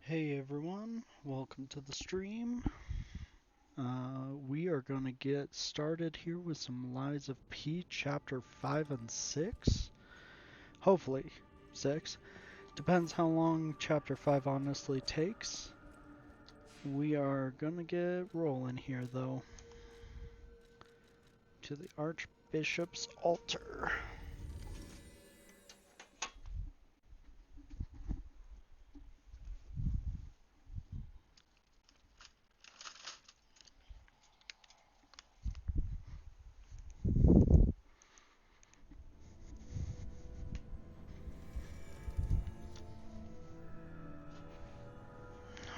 Hey everyone, welcome to the stream. We are going to get started here with some Lies of P, chapter 5 and 6. Hopefully, 6. Depends how long chapter 5 honestly takes. We are going to get rolling here though. To the Archbishop's altar.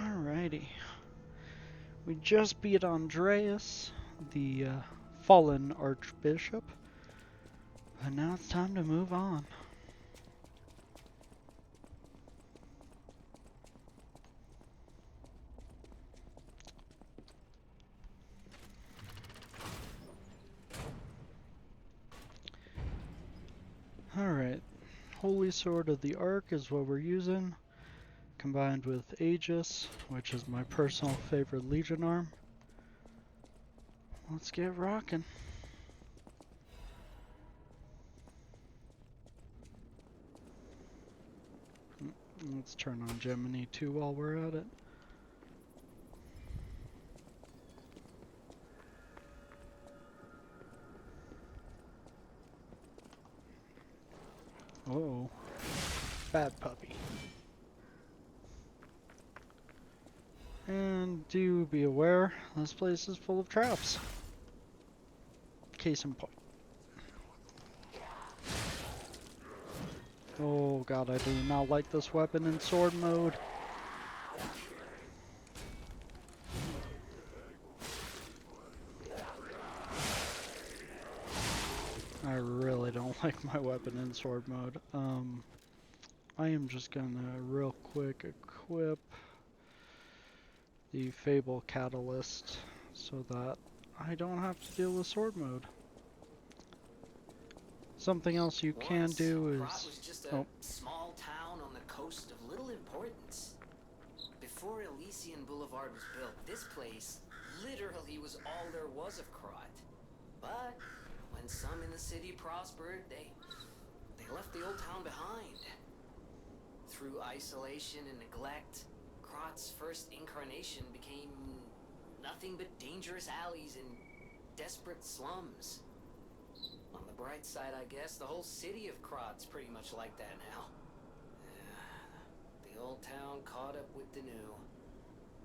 Alrighty. We just beat Andreas, the fallen Archbishop. But now it's time to move on. Alright, Holy Sword of the Ark is what we're using, combined with Aegis, which is my personal favorite Legion arm. Let's get rocking. Let's turn on Gemini 2 while we're at it. Oh, bad puppy. And do be aware, this place is full of traps. Case in point. Oh god, I do not like this weapon in sword mode. I really don't like my weapon in sword mode. I am just gonna real quick equip the Fable Catalyst so that I don't have to deal with sword mode. Something else you can do is... was just a small town on the coast of little importance. Before Elysian Boulevard was built, this place literally was all there was of Krot. But when some in the city prospered, they left the old town behind. Through isolation and neglect, Krot's first incarnation became nothing but dangerous alleys and desperate slums. On the bright side, I guess, the whole city of Krot's pretty much like that now. The old town caught up with the new.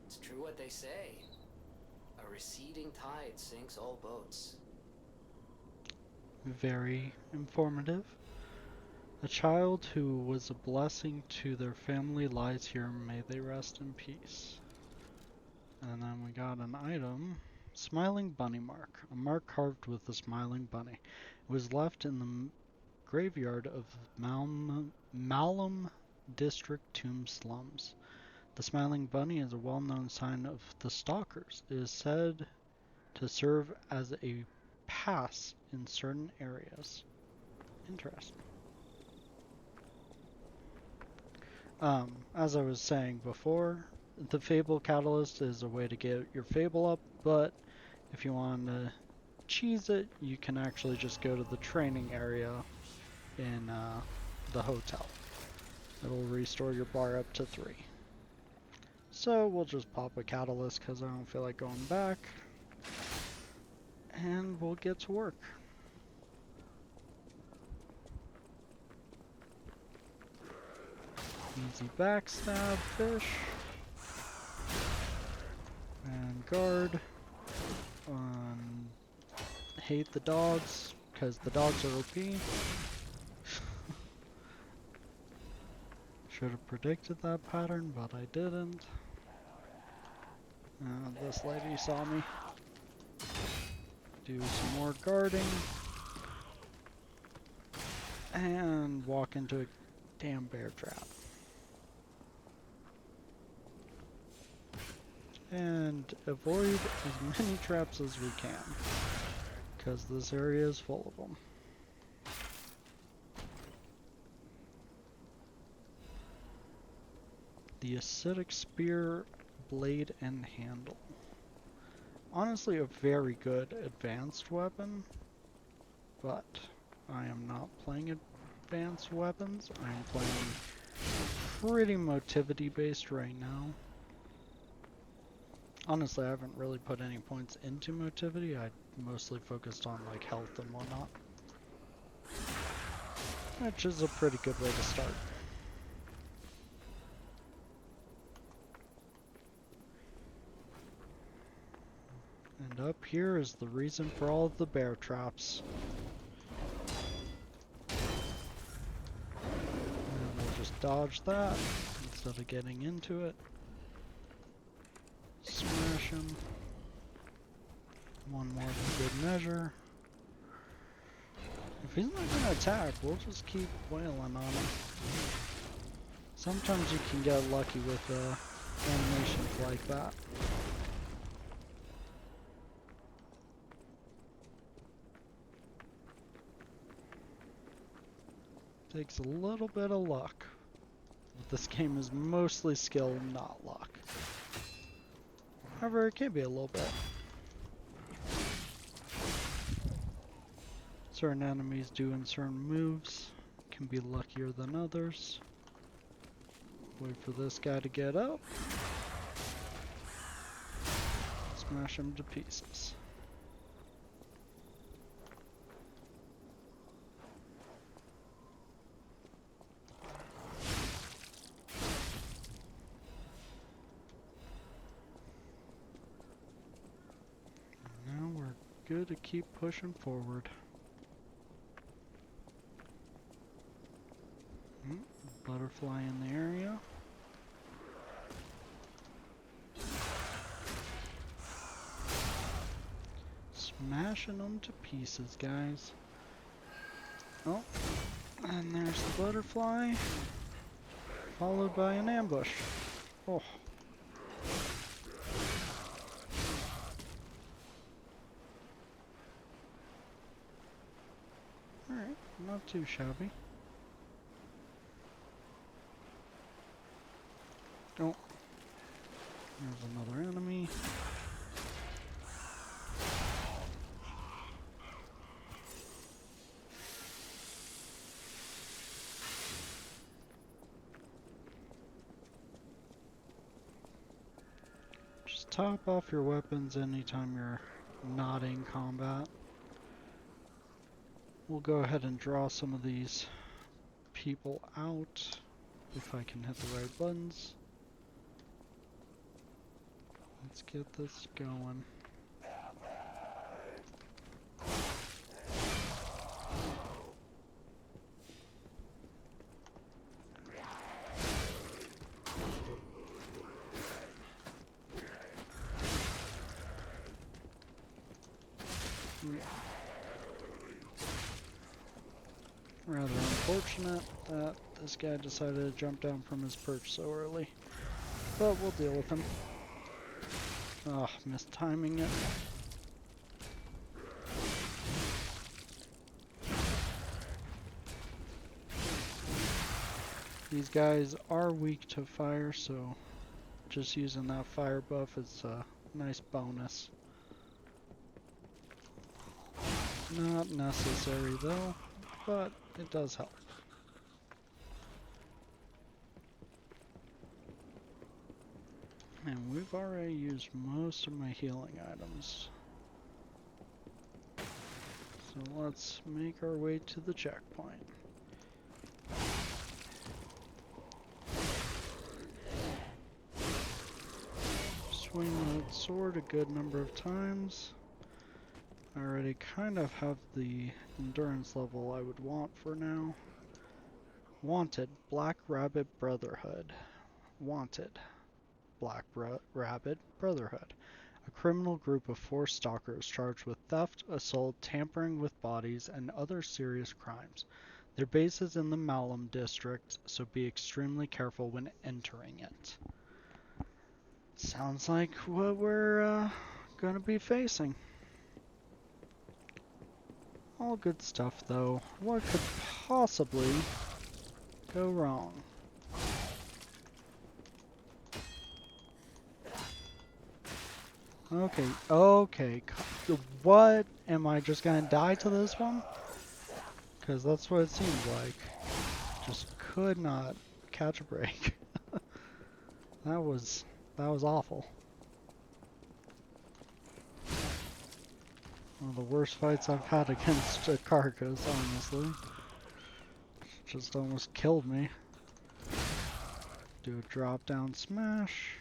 It's true what they say. A receding tide sinks all boats. very informative. A child who was a blessing to their family lies here. May they rest in peace. And then we got an item. Smiling Bunny Mark. A mark carved with a smiling bunny. It was left in the graveyard of Malum District Tomb Slums. The smiling bunny is a well-known sign of the stalkers. It is said to serve as a pass in certain areas. Interesting. As I was saying before, the Fable Catalyst is a way to get your Fable up, but if you want to cheese it, you can actually just go to the training area in the hotel. It'll restore your bar up to 3. So we'll just pop a Catalyst because I don't feel like going back. And we'll get to work. Easy backstab fish. And guard. Hate the dogs, because the dogs are OP. Should have predicted that pattern, but I didn't. This lady saw me. Do some more guarding. And walk into a damn bear trap. And avoid as many traps as we can, because this area is full of them. the acidic spear, blade, and handle. Honestly, a very good advanced weapon, but I am not playing advanced weapons. I'm playing pretty motivity based right now. Honestly, I haven't really put any points into motivity. I mostly focused on like health and whatnot, which is a pretty good way to start. And up here is the reason for all of the bear traps. And we'll just dodge that instead of getting into it. Smash him. One more for good measure. If he's not gonna attack, we'll just keep wailing on him. Sometimes you can get lucky with animations like that. Takes a little bit of luck. But this game is mostly skill, not luck. However, it can be a little bit. Certain enemies doing certain moves can be luckier than others. Wait for this guy to get up. Smash him to pieces. Now we're good to keep pushing forward. Butterfly in the area. Smashing them to pieces, guys. Oh, and there's the butterfly, followed by an ambush. Oh. Alright, not too shabby. Oh, there's another enemy. Just top off your weapons anytime you're not in combat. We'll go ahead and draw some of these people out if I can hit the right buttons. Let's get this going. Rather unfortunate that this guy decided to jump down from his perch so early. But we'll deal with him. Ah, mistiming it. These guys are weak to fire, so just using that fire buff is a nice bonus. Not necessary though, but it does help. And we've already used most of my healing items. So let's make our way to the checkpoint. Swing that sword a good number of times. I already kind of have the endurance level I would want for now. Wanted, Black Rabbit Brotherhood. Wanted, Black Rabbit Brotherhood. A criminal group of 4 stalkers charged with theft, assault, tampering with bodies, and other serious crimes. Their base is in the Malum district, so be extremely careful when entering it. Sounds like what we're gonna be facing. All good stuff though. What could possibly go wrong? Okay, okay. What? Am I just gonna die to this one? Because that's what it seems like. Just could not catch a break. That was that was awful. One of the worst fights I've had against a carcass, honestly. Just almost killed me. Do a drop down smash.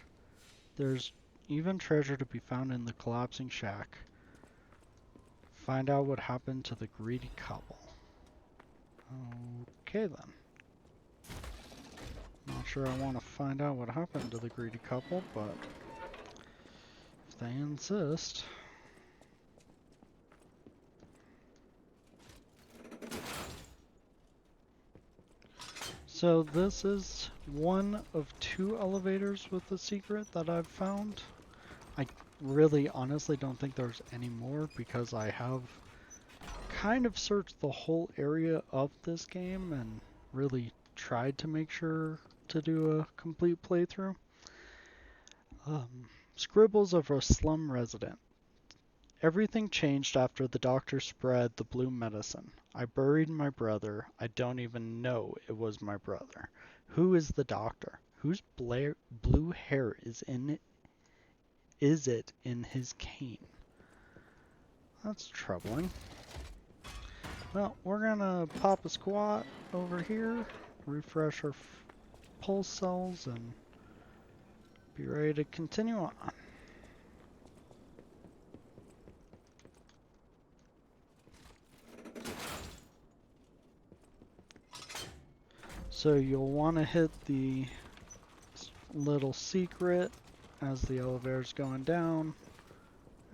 There's even treasure to be found in the collapsing shack. Find out what happened to the greedy couple. Okay then. Not sure I want to find out what happened to the greedy couple, but if they insist. So this is one of two elevators with the secret that I've found. I really honestly don't think there's any more because I have kind of searched the whole area of this game and really tried to make sure to do a complete playthrough. Scribbles of a slum resident. Everything changed after the doctor spread the blue medicine. I buried my brother. I don't even know it was my brother. Who is the doctor? Whose blue hair is it in his cane? That's troubling. Well, we're gonna pop a squat over here, refresh our pulse cells, and be ready to continue on. So you'll want to hit the little secret as the elevator's going down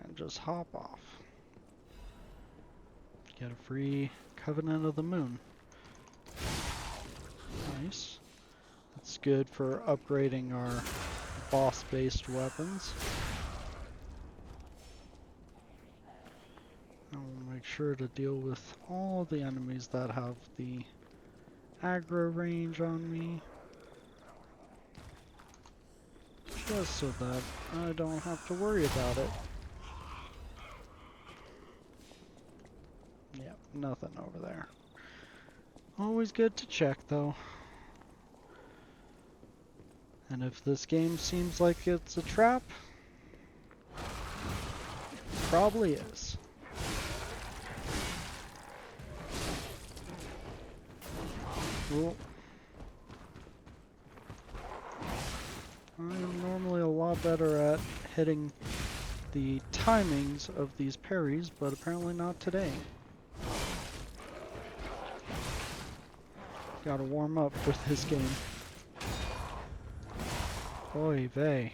and just hop off. Get a free Covenant of the Moon. Nice. That's good for upgrading our boss-based weapons. I will make sure to deal with all the enemies that have the aggro range on me, just so that I don't have to worry about it. Yep, nothing over there. Always good to check though. And if this game seems like it's a trap, probably is. Cool. I am normally a lot better at hitting the timings of these parries, but apparently not today. Gotta warm up for this game. Oy vey.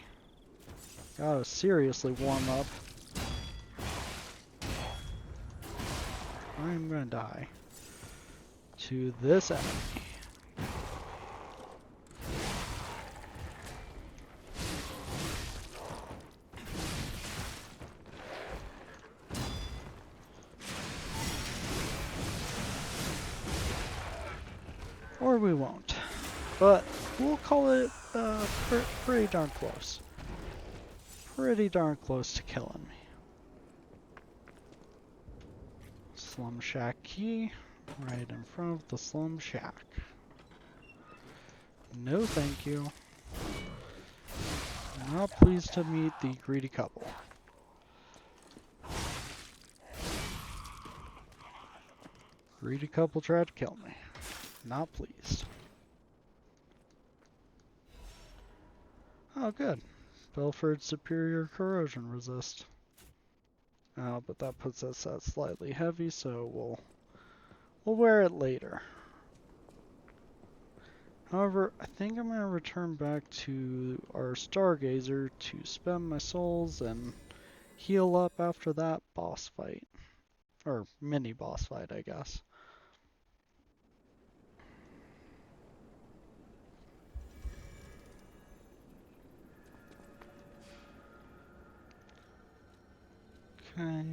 Gotta seriously warm up. I'm gonna die to this enemy. Or we won't. But we'll call it pretty darn close. Pretty darn close to killing me. Slum Shack key. Right in front of the Slum Shack. No thank you. Not pleased to meet the greedy couple. Greedy couple tried to kill me. Not pleased. Oh, good. Belford's superior corrosion resist. Oh, but that puts us at slightly heavy, so we'll wear it later. However, I think I'm going to return back to our Stargazer to spend my souls and heal up after that boss fight. Or mini boss fight, I guess. Okay,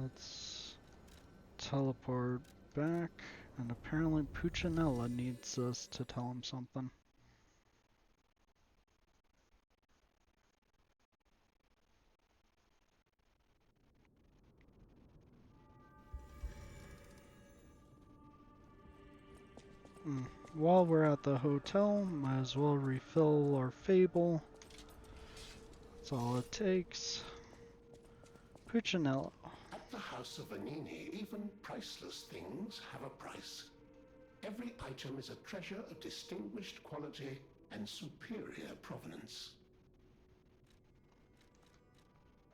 let's teleport back. And apparently Puccinella needs us to tell him something. While we're at the hotel, might as well refill our fable. That's all it takes. Puccinello. At the House of Vanini, even priceless things have a price. Every item is a treasure of distinguished quality and superior provenance.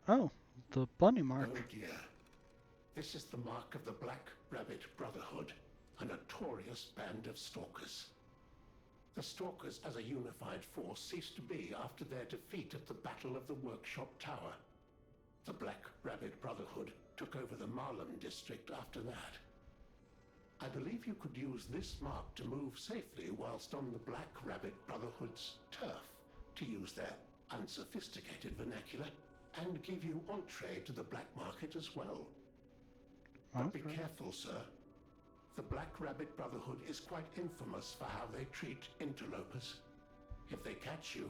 Oh, the bunny mark. Oh dear. This is the mark of the Black Rabbit Brotherhood, a notorious band of stalkers. The stalkers as a unified force ceased to be after their defeat at the Battle of the Workshop Tower. The Black Rabbit Brotherhood took over the Marlem district after that. I believe you could use this mark to move safely whilst on the Black Rabbit Brotherhood's turf, to use their unsophisticated vernacular, and give you entree to the black market as well. But be careful, sir. The Black Rabbit Brotherhood is quite infamous for how they treat interlopers. If they catch you,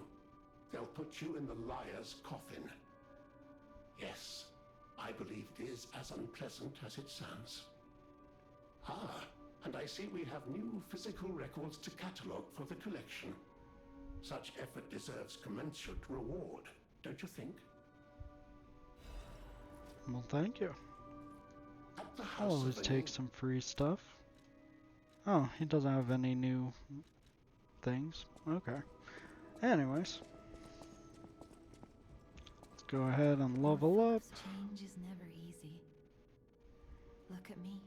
they'll put you in the liar's coffin. Yes, I believe it is as unpleasant as it sounds. Ah, and I see we have new physical records to catalogue for the collection. Such effort deserves commensurate reward, don't you think? Well, thank you. At the I'll House always of take some free stuff. Oh, he doesn't have any new things. Okay. Anyways. Let's go ahead and level up. Change is never easy. Look at me.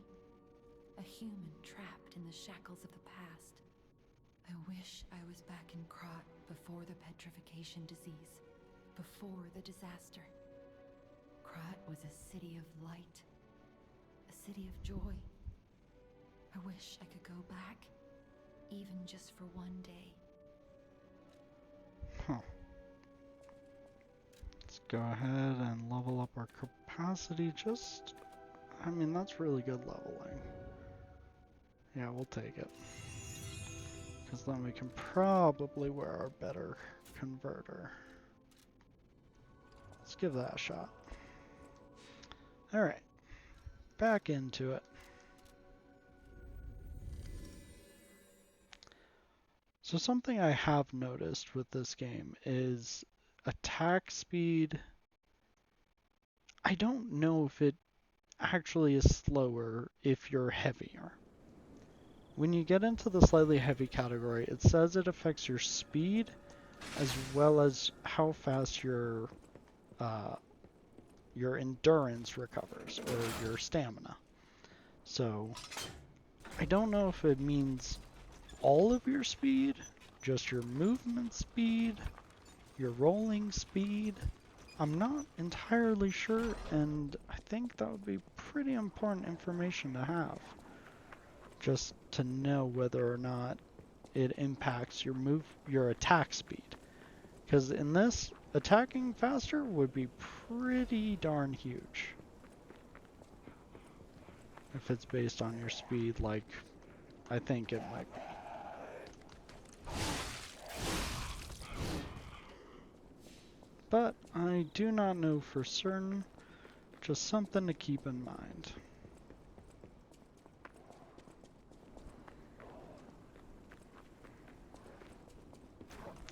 A human trapped in the shackles of the past. I wish I was back in Krat before the petrification disease. Before the disaster. Krat was a city of light. A city of joy. I wish I could go back, even just for one day. Huh. Let's go ahead and level up our capacity just... I mean, that's really good leveling. Yeah, we'll take it. Because then we can probably wear our better converter. Let's give that a shot. Alright. Back into it. So something I have noticed with this game is attack speed. I don't know if it actually is slower if you're heavier. When you get into the slightly heavy category, it says it affects your speed as well as how fast your endurance recovers, or your stamina. So I don't know if it means all of your speed, just your movement speed, your rolling speed. I'm not entirely sure, and I think that would be pretty important information to have. Just to know whether or not it impacts your attack speed. Because in this, attacking faster would be pretty darn huge. If it's based on your speed, like I think it might be. But I do not know for certain, just something to keep in mind.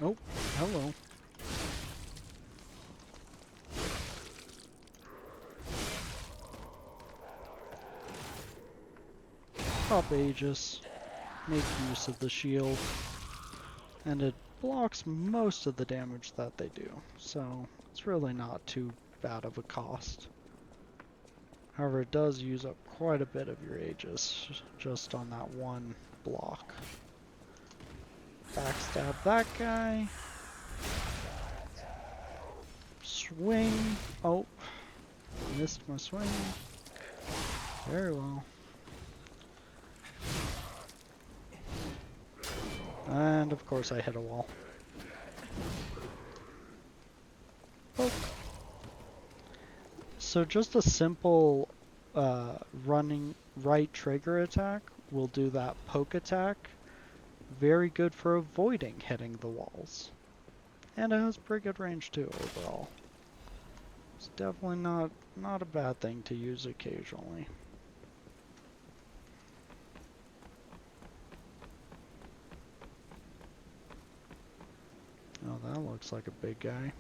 Oh, hello. Pop Aegis, make use of the shield, and it blocks most of the damage that they do, so it's really not too bad of a cost. However, it does use up quite a bit of your Aegis just on that one block. Backstab that guy. Swing. Oh, missed my swing. Very well. And of course I hit a wall. Poke. So just a simple running right trigger attack will do that poke attack. Very good for avoiding hitting the walls. And it has pretty good range too overall. It's definitely not a bad thing to use occasionally. Oh, that looks like a big guy.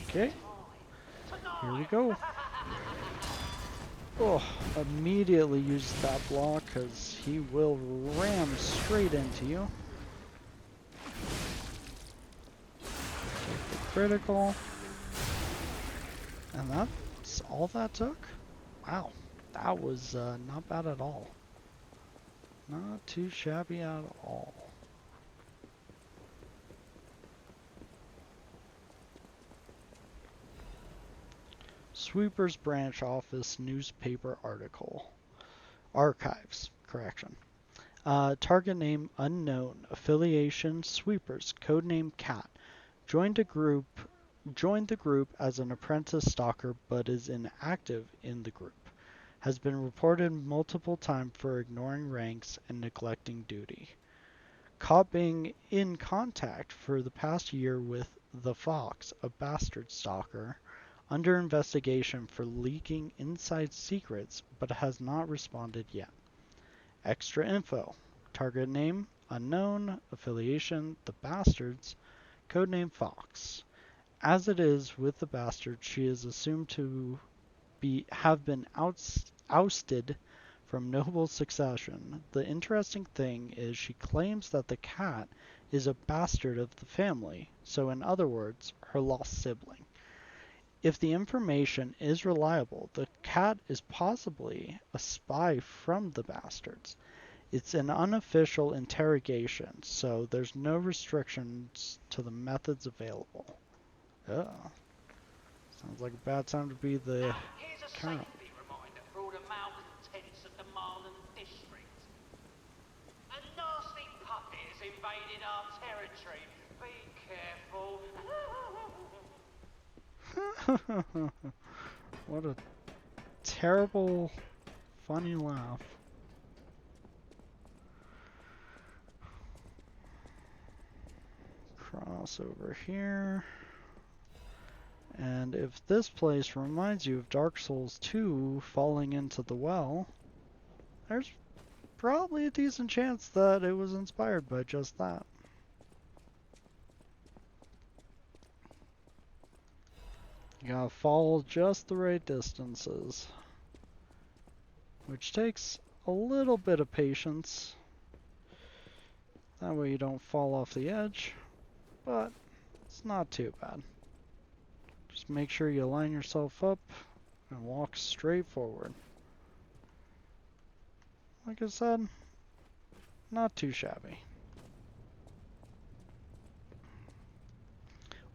Okay, here we go. Oh, immediately use that block because he will ram straight into you. Take the critical. And that's all that took? Wow, that was not bad at all. Not too shabby at all. Sweeper's Branch Office newspaper article. Archives, correction. Target name unknown. Affiliation Sweepers. Codename Cat. Joined the group as an apprentice stalker but is inactive in the group. Has been reported multiple times for ignoring ranks and neglecting duty. Caught being in contact for the past year with the Fox, a bastard stalker, under investigation for leaking inside secrets but has not responded yet. Extra info. Target name unknown. Affiliation the Bastards. Codename Fox. As it is with the Bastards, she is assumed to have been ousted from noble succession. The interesting thing is she claims that the cat is a bastard of the family, so in other words, her lost sibling. If the information is reliable, the cat is possibly a spy from the Bastards. It's an unofficial interrogation, so there's no restrictions to the methods available. Oh, sounds like a bad time to be the current. Reminder for all the malcontents of the Marlin district. A nasty puppet has invaded our territory. Be careful. What a terrible, funny laugh. Cross over here. And if this place reminds you of Dark Souls 2 falling into the well, there's probably a decent chance that it was inspired by just that. You gotta fall just the right distances, which takes a little bit of patience. That way you don't fall off the edge, but it's not too bad. Just make sure you line yourself up and walk straight forward. Like I said, not too shabby.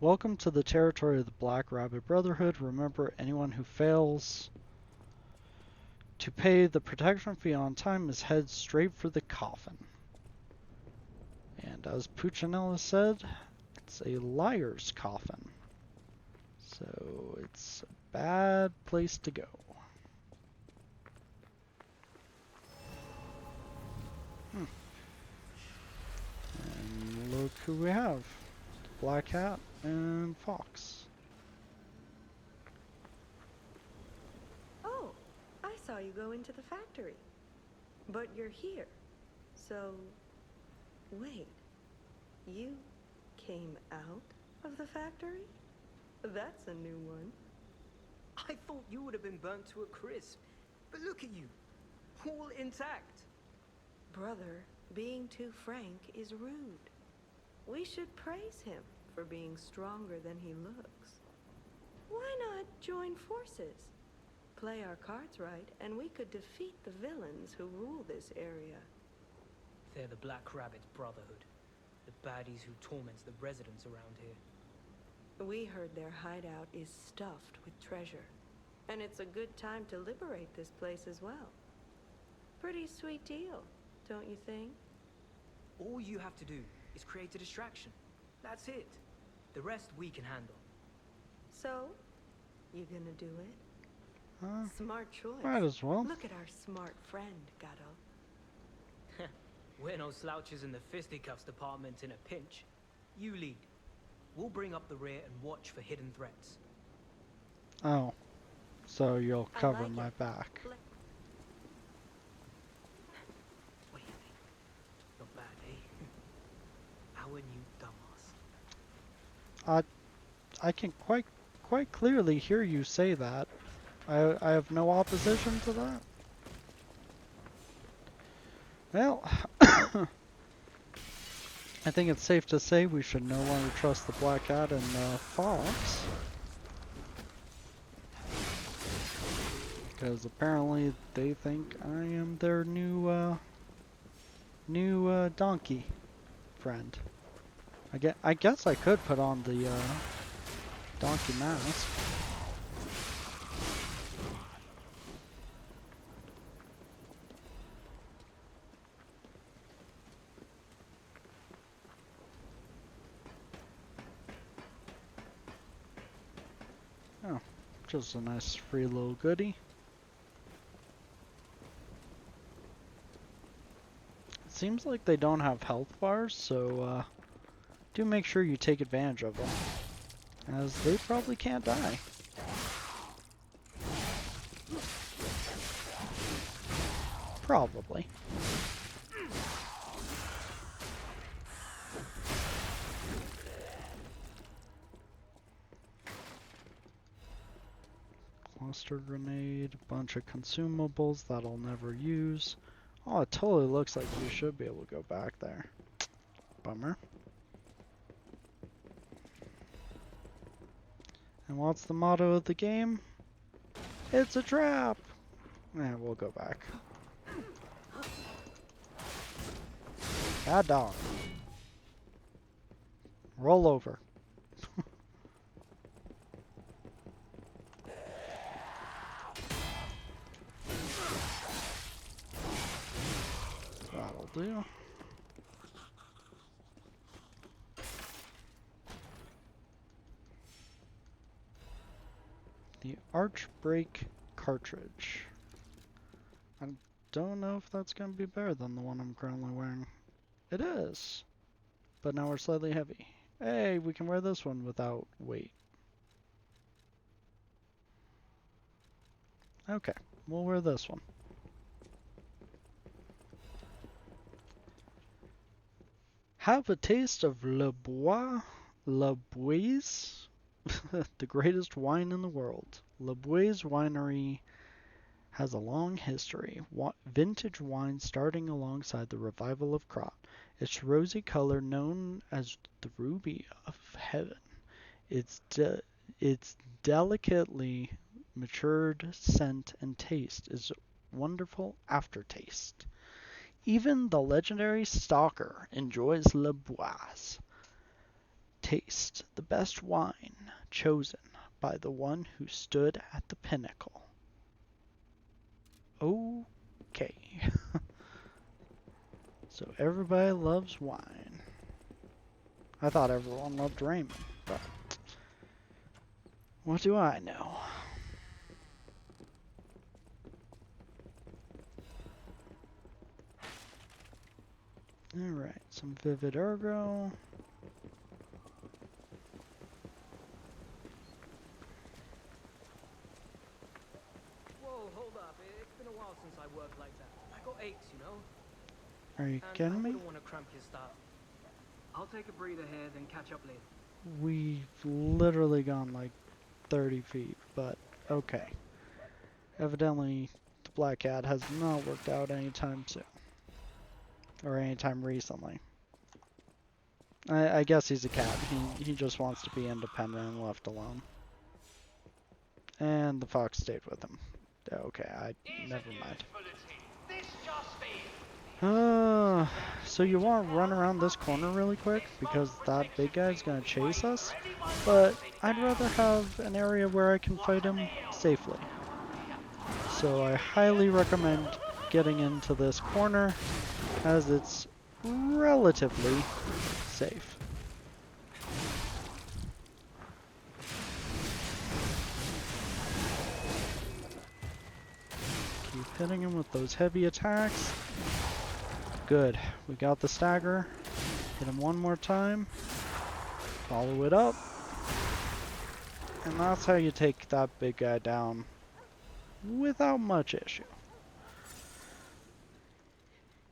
Welcome to the territory of the Black Rabbit Brotherhood. Remember, anyone who fails to pay the protection fee on time is head straight for the coffin. And as Puccinella said, it's a liar's coffin. So it's a bad place to go. And look who we have. Black Hat and Fox. Oh, I saw you go into the factory. But you're here. So, wait. You came out of the factory? That's a new one. I thought you would have been burnt to a crisp. But look at you, all intact. Brother, being too frank is rude. We should praise him for being stronger than he looks. Why not join forces? Play our cards right, and we could defeat the villains who rule this area. They're the Black Rabbit Brotherhood, the baddies who torment the residents around here. We heard their hideout is stuffed with treasure, and it's a good time to liberate this place as well. Pretty sweet deal, don't you think? All you have to do is create a distraction. That's it. The rest we can handle. So, you gonna do it? Smart choice. Might as well. Look at our smart friend, Gato. We're no slouches in the fisticuffs department in a pinch. You lead. We'll bring up the rear and watch for hidden threats. Oh, so you'll I cover like my it. back. going, you dumbass. I can quite clearly hear you say that. I have no opposition to that. Well, I think it's safe to say we should no longer trust the Black Cat and the Fox. Because apparently they think I am their new donkey friend. I guess I could put on the donkey mask. Oh, just a nice free little goodie. It seems like they don't have health bars, so do make sure you take advantage of them, as they probably can't die. Probably. Cluster grenade, bunch of consumables that I'll never use. Oh, it totally looks like you should be able to go back there. Bummer. And what's the motto of the game? It's a trap! Yeah, we'll go back. Bad dog. Roll over. That'll do. The Arch Break cartridge. I don't know if that's going to be better than the one I'm currently wearing. It is. But now we're slightly heavy. Hey, we can wear this one without weight. Okay, we'll wear this one. Have a taste of Le Bois, the greatest wine in the world. Le Bois Winery has a long history. Vintage wine starting alongside the revival of Krat. Its rosy color, known as the ruby of heaven. Its delicately matured scent and taste is wonderful aftertaste. Even the legendary Stalker enjoys Le Bois. Taste the best wine chosen by the one who stood at the pinnacle. Okay. So everybody loves wine. I thought everyone loved Raymond, but what do I know? Alright, some Vivid Ergo. Whoa, hold up. It's been a while since I worked like that. I got aches, you know? Are you And kidding I me? wouldn't want to cramp your start. I'll take a breather here, then catch up later. We've literally gone like 30 feet, but okay. Evidently, the Black Cat has not worked out anytime soon. Or anytime recently. I guess he's a cat. He just wants to be independent and left alone. And the fox stayed with him. Okay, never mind. So you want to run around this corner really quick because that big guy's gonna chase us, but I'd rather have an area where I can fight him safely. So I highly recommend getting into this corner as it's relatively safe. Keep hitting him with those heavy attacks. Good. We got the stagger. Hit him one more time. Follow it up. And that's how you take that big guy down without much issue.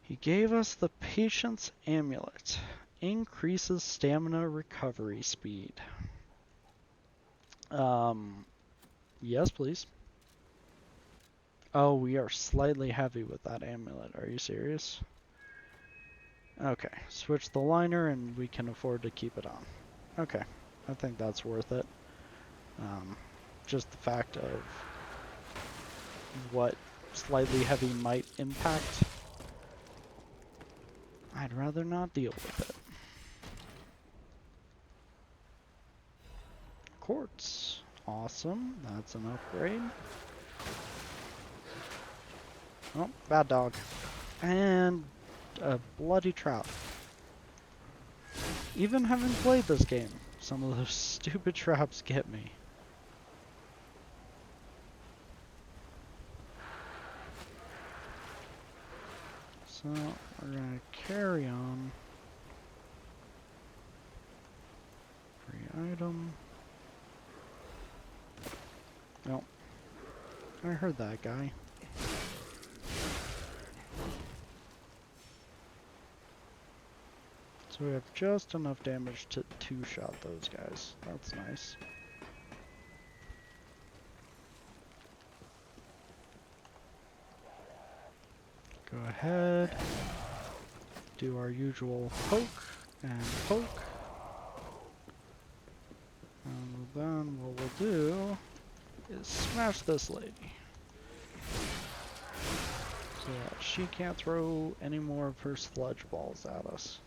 He gave us the Patience Amulet. increases stamina recovery speed. Yes, please. Oh, we are slightly heavy with that amulet. Are you serious? Okay, switch the liner and we can afford to keep it on. Okay, I think that's worth it. Just the fact of what slightly heavy might impact. I'd rather not deal with it. Quartz. Awesome, that's an upgrade. Oh, bad dog. And a bloody trout. Even having played this game, some of those stupid traps get me. So, we're gonna carry on. Free item. Nope. I heard that guy. So we have just enough damage to two-shot those guys. That's nice. Go ahead. Do our usual poke and poke. And then what we'll do is smash this lady. So that she can't throw any more of her sludge balls at us.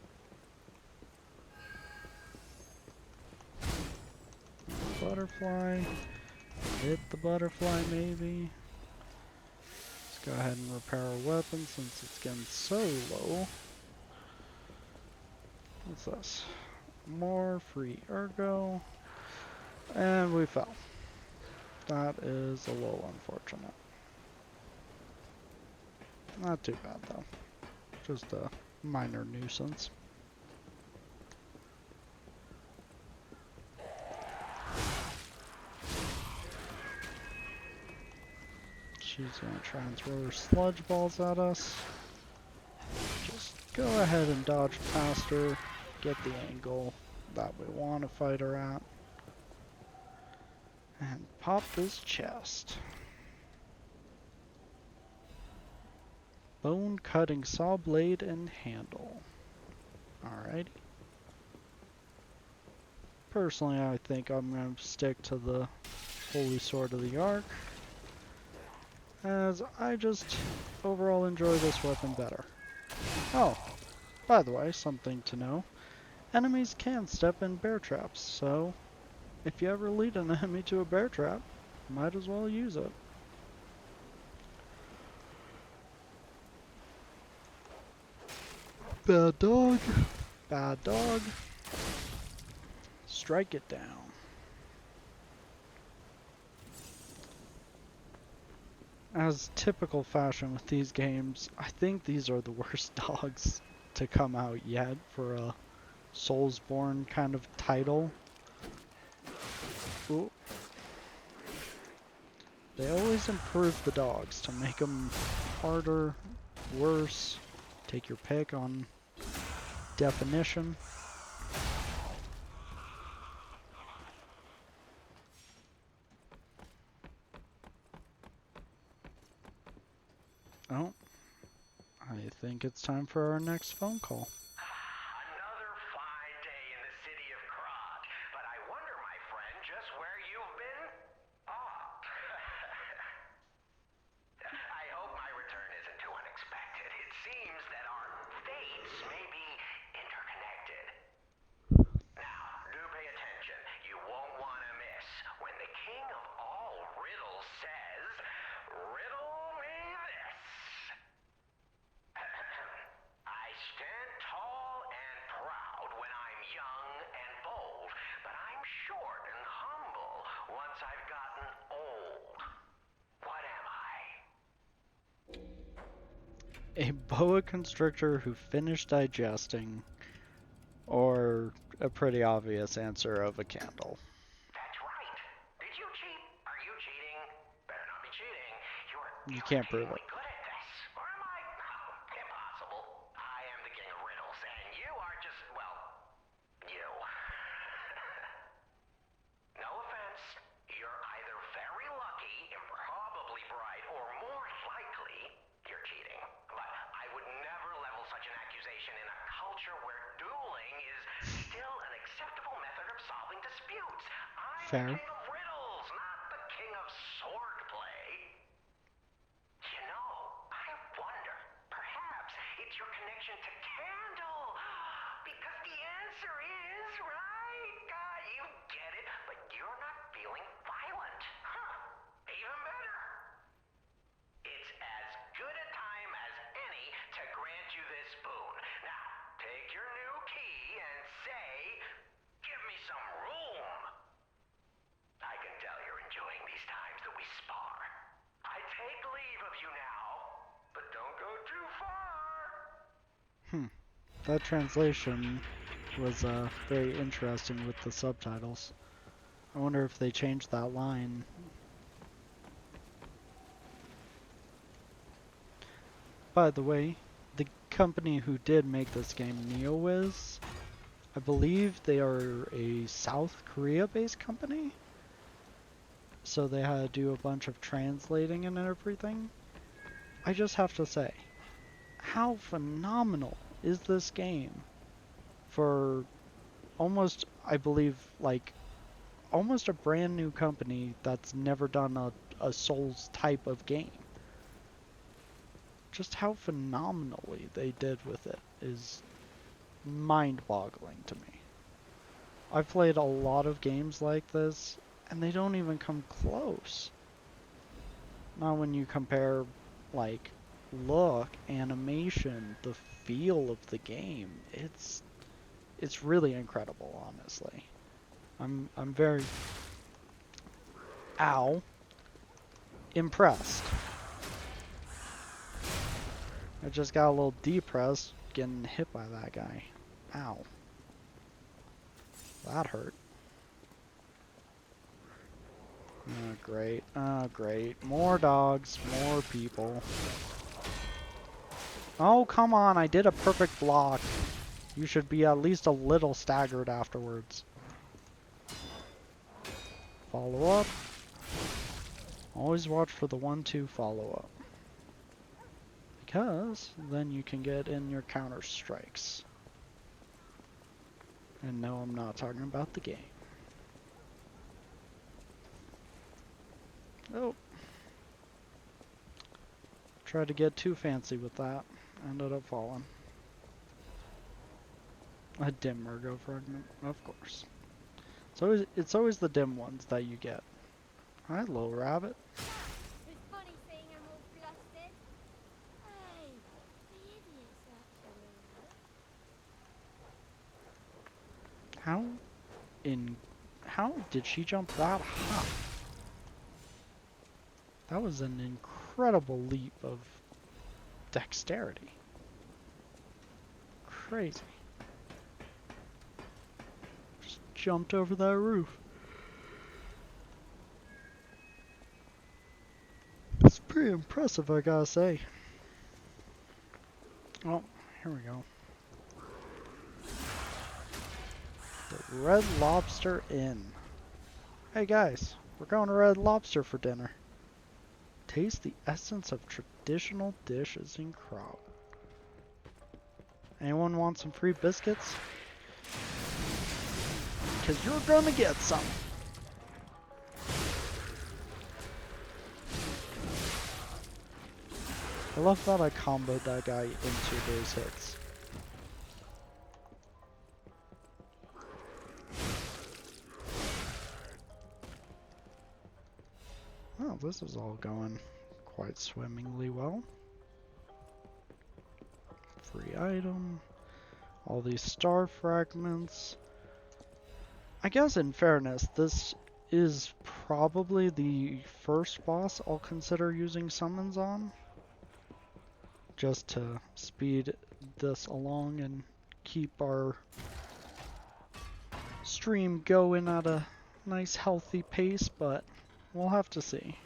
Butterfly. Hit the butterfly maybe. Let's go ahead and repair our weapon since it's getting so low. What's this? More free ergo. And we fell. That is a little unfortunate. Not too bad though. Just a minor nuisance. She's gonna try and throw her sludge balls at us. Just go ahead and dodge past her. Get the angle that we want to fight her at. And pop this chest. Bone cutting saw blade and handle. Alrighty. Personally, I think I'm going to stick to the Holy Sword of the Ark, as I just overall enjoy this weapon better. Oh, by the way, something to know. Enemies can step in bear traps, so if you ever lead an enemy to a bear trap, might as well use it. Bad dog. Bad dog. Strike it down. As typical fashion with these games, I think these are the worst dogs to come out yet for a Soulsborne kind of title. Ooh. They always improve the dogs to make them harder, worse. Take your pick on definition. Oh, I think it's time for our next phone call. Another fine day in the city of Krat, but I wonder, my friend, just where you've been? Ah. I hope my return isn't too unexpected. It seems that our fates may be interconnected. Now, do pay attention. You won't want to miss when the king of all riddles says, "Riddle me this." I stand tall and proud when I'm young and bold, but I'm short and humble once I've gotten old. What am I? A boa constrictor who finished digesting, or a pretty obvious answer of a candle. That's right. Did you cheat? Are you cheating? Better not be cheating. You can't prove it. Good at this. Or am I? Oh, impossible. I am the king of riddles, and you are just, well, disputes. I'm Fair. the king of riddles, not the king of swordplay. You know, I wonder, perhaps it's your connection to Candle. Because the answer is, right? You get it, but you're not feeling violent. Huh. Even better. It's as good a time as any to grant you this boon. Now, take your new key and say, give me some room. I can tell you're enjoying these times that we spar. I take leave of you now, but don't go too far. That translation was very interesting with the subtitles. I wonder if they changed that line. By the way, the company who did make this game, NeoWiz, I believe they are a South Korea-based company. So they had to do a bunch of translating and everything. I just have to say, how phenomenal is this game for almost, I believe, like, almost a brand new company that's never done a Souls type of game. Just how phenomenally they did with it is mind-boggling to me. I've played a lot of games like this, and they don't even come close. Not when you compare, like, look, animation, the feel of the game. It's really incredible, honestly. I'm very impressed. I just got a little depressed getting hit by that guy. Ow. That hurt. Oh, great. Oh, great. More dogs, more people. Oh, come on. I did a perfect block. You should be at least a little staggered afterwards. Follow up. Always watch for the 1-2 follow up. Because then you can get in your counter strikes. And no, I'm not talking about the game. Oh. Tried to get too fancy with that. Ended up falling. A dim Murgo fragment, of course. It's always the dim ones that you get. Hi, little rabbit. It's funny seeing him all flustered. Hey, the idiot's actually. How did she jump that high? That was an incredible leap of dexterity. Crazy. Just jumped over that roof. It's pretty impressive, I gotta say. Oh, here we go. The Red Lobster Inn. Hey guys, we're going to Red Lobster for dinner. Taste the essence of traditional dishes in Krog. Anyone want some free biscuits? Because you're gonna get some. I love that I comboed that guy into those hits. Well, this is all going quite swimmingly well. Free item. All these star fragments. I guess in fairness, this is probably the first boss I'll consider using summons on. Just to speed this along and keep our stream going at a nice healthy pace, but we'll have to see.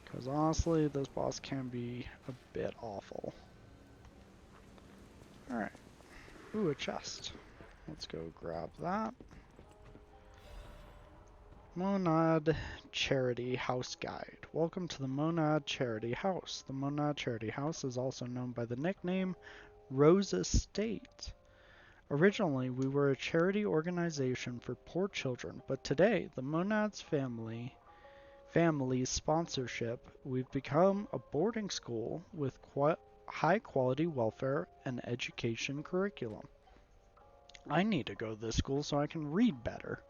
Because honestly, this boss can be a bit awful. Alright. Ooh, a chest. Let's go grab that. Monad Charity House Guide. Welcome to the Monad Charity House. The Monad Charity House is also known by the nickname Rose Estate. Originally, we were a charity organization for poor children, but today, the Monad's family's sponsorship, we've become a boarding school with high quality welfare and education curriculum. I need to go to this school so I can read better.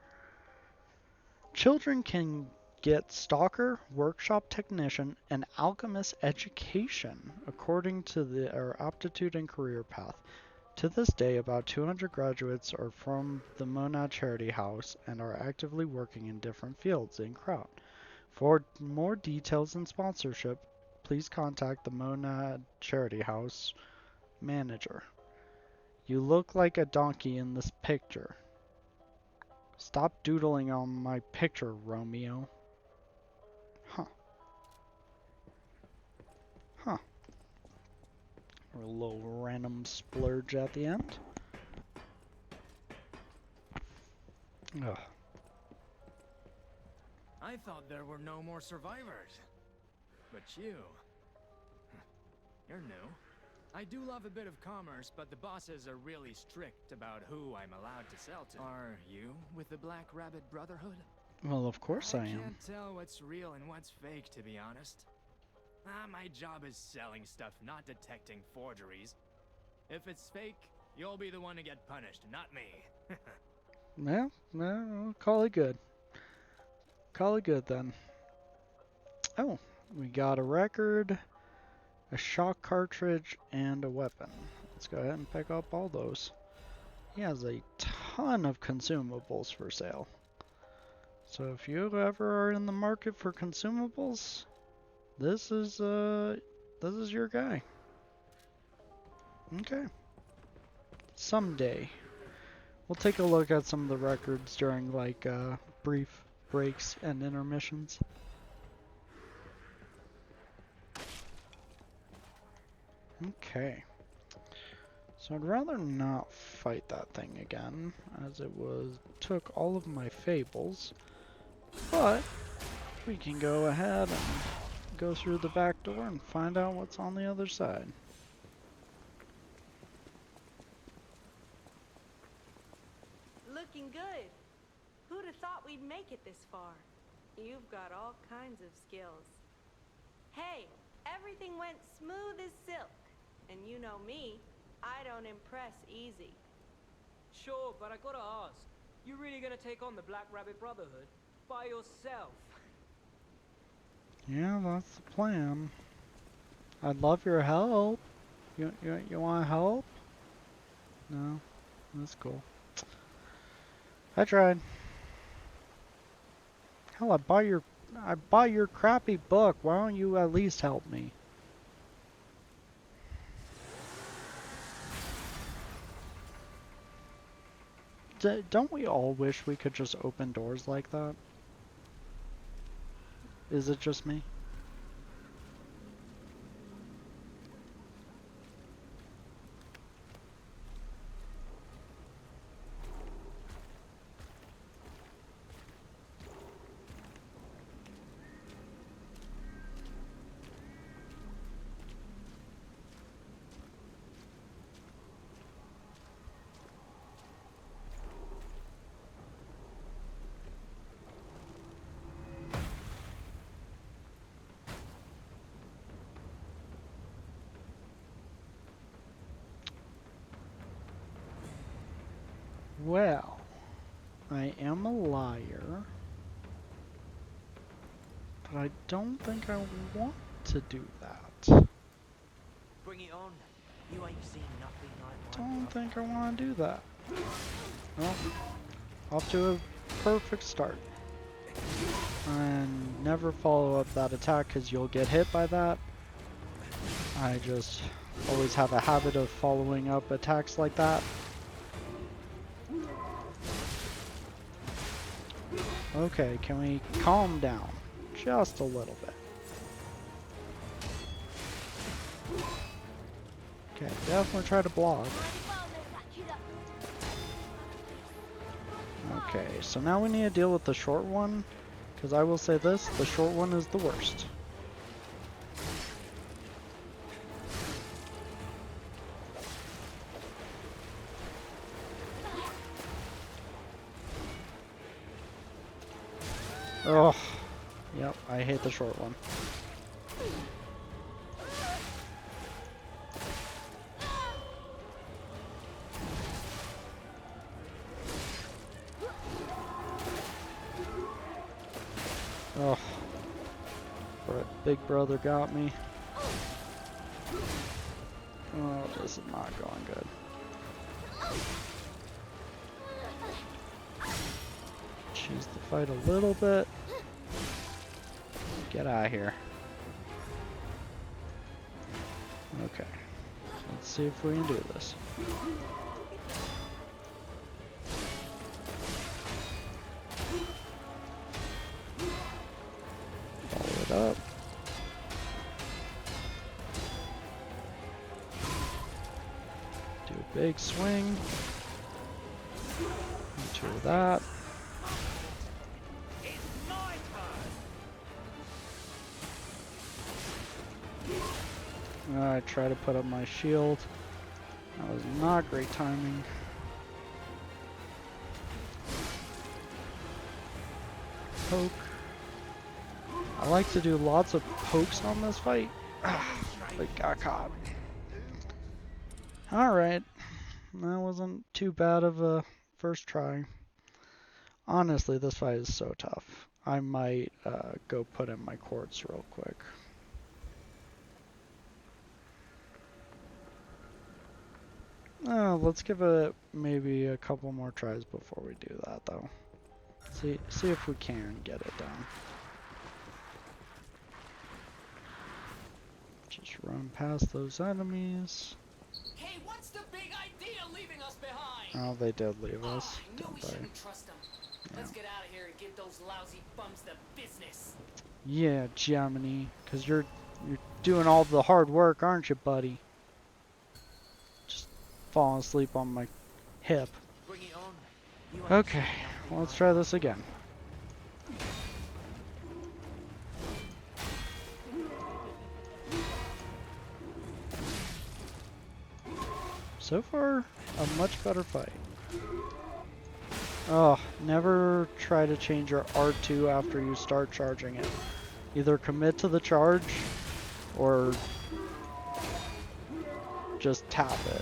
Children can get stalker, workshop technician, and alchemist education according to their aptitude and career path. To this day, about 200 graduates are from the Monad Charity House and are actively working in different fields in Kraut. For more details and sponsorship, please contact the Monad Charity House manager. You look like a donkey in this picture. Stop doodling on my picture, Romeo. Huh. Huh. Or a little random splurge at the end. Ugh. I thought there were no more survivors. But you're new. I do love a bit of commerce, but the bosses are really strict about who I'm allowed to sell to. Are you with the Black Rabbit Brotherhood? Well, of course I am. I can't tell what's real and what's fake, to be honest. My job is selling stuff, not detecting forgeries. If it's fake, you'll be the one to get punished, not me. Well, we'll call it good. Call it good then. Oh, we got a record, a shock cartridge, and a weapon. Let's go ahead and pick up all those. He has a ton of consumables for sale. So if you ever are in the market for consumables, this is your guy. Okay. Someday we'll take a look at some of the records during like brief breaks and intermissions. Okay. So I'd rather not fight that thing again, as it took all of my fables. But we can go ahead and go through the back door and find out what's on the other side. Looking good. Who'd have thought we'd make it this far? You've got all kinds of skills. Hey, everything went smooth as silk. And you know me, I don't impress easy. Sure, but I gotta ask, you really gonna take on the Black Rabbit Brotherhood by yourself? Yeah, that's the plan. I'd love your help. You want help? No, that's cool. I tried. Hell, I bought your crappy book. Why don't you at least help me? Don't we all wish we could just open doors like that? Is it just me? Well, I am a liar, but I don't think I want to do that. Bring it on. You ain't seen nothing like Don't think I want to do that. Well, off to a perfect start. And never follow up that attack because you'll get hit by that. I just always have a habit of following up attacks like that. Okay, can we calm down just a little bit? Okay, definitely try to block. Okay, so now we need to deal with the short one, because I will say this, the short one is the worst. Oh, yep, I hate the short one. Oh, Big Brother got me. Oh, this is not going good. Cheese the fight a little bit. Get out of here. Okay. Let's see if we can do this. Follow it up. Do a big swing. Into that. I try to put up my shield. That was not great timing. Poke. I like to do lots of pokes on this fight, but got caught. Alright, that wasn't too bad of a first try. Honestly, this fight is so tough. I might go put in my quartz real quick. Let's give it maybe a couple more tries before we do that, though. See if we can get it done. Just run past those enemies. Hey, what's the big idea leaving us behind? Oh, they did leave us, I knew didn't we they? shouldn't trust them. Yeah. Let's get out of here and give those lousy bums the business. Yeah, Gemini, because you're doing all the hard work, aren't you, buddy? Just falling asleep on my hip. Bring it on. You ain't Okay, seen nothing let's like try that. this again. So far, a much better fight. Oh, never try to change your R2 after you start charging it. Either commit to the charge or just tap it.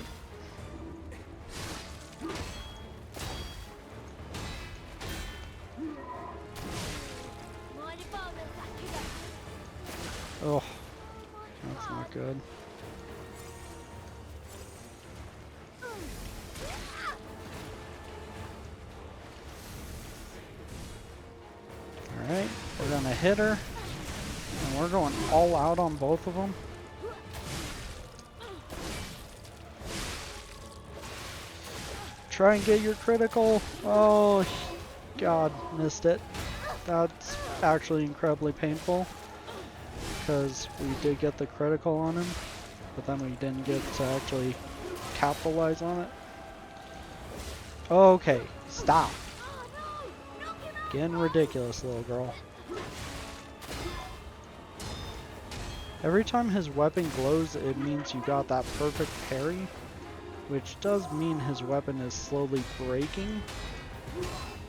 Oh, that's not good. Alright, we're gonna hit her. And we're going all out on both of them. Try and get your critical. Oh, God, missed it. That's actually incredibly painful. Because we did get the critical on him. But then we didn't get to actually capitalize on it. Okay, stop. Getting ridiculous, little girl. Every time his weapon glows, it means you got that perfect parry, which does mean his weapon is slowly breaking.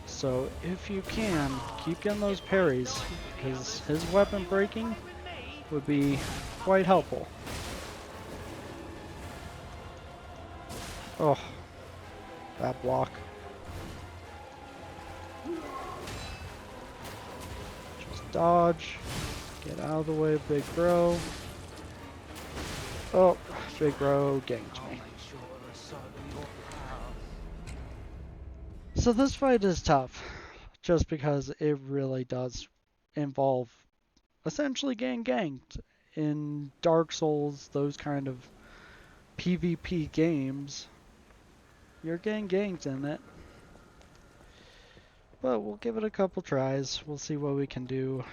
So if you can, keep getting those parries, because his weapon breaking would be quite helpful. Oh, that block. Just dodge. Get out of the way, Big Bro. Oh, Big Bro ganked me. So this fight is tough, just because it really does involve essentially getting ganked. In Dark Souls, those kind of PvP games, you're getting ganked in it. But we'll give it a couple tries. We'll see what we can do.